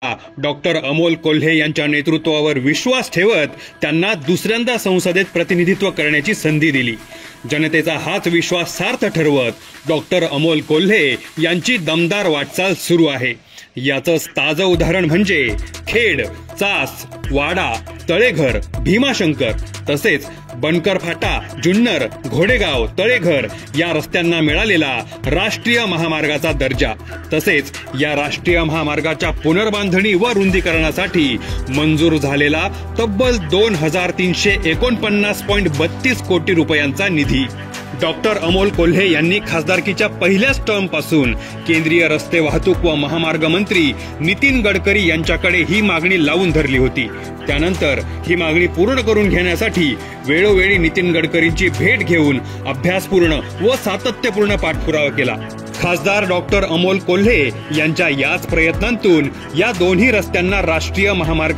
Doctor Amol Kolhe यांच्या नेतृत्वावर विश्वास ठेवत त्यांना दुसऱ्यांदा संसदेत प्रतिनिधित्व करण्याची संधी दिली। जनतेचा हाच विश्वास सार्थ ठरवत डॉक्टर अमोल कोल्हे यांची दमदार वाटचाल सुरू आहे। याचंच ताजं उदाहरण म्हणजे खेड, चास, वाडा, तळेघर, भीमाशंकर तसेच बनकर फाटा, जुन्नर, घोडेगाव, तळेघर या रस्त्यांना मिळालेला राष्ट्रीय महामार्गाचा दर्जा तसेच या राष्ट्रीय महामार्गाच्या पुनर्बांधणी व रुंदीकरणासाठी मंजूर झालेला तब्बल 2349.32 कोटी रुपयांचा निधी। डॉक्टर अमोल कोल्हे यांनी खासदारकीच्या पहिल्याच टर्म पासून केंद्रीय रस्ते वाहतूक व महामार्ग मंत्री नितीन गडकरी यांच्याकडे ही मागणी लावून धरली होती। त्यानंतर ही मागणी पूर्ण करून घेण्यासाठी वेळोवेळी नितीन गडकरींची भेट घेऊन अभ्यासपूर्ण व सातत्यपूर्ण पाठपुरावा केला। खासदार डॉक्टर अमोल कोल्हे यांच्या याच प्रयत्नांतून या दोन्ही रस्त्यांना राष्ट्रीय महामार्ग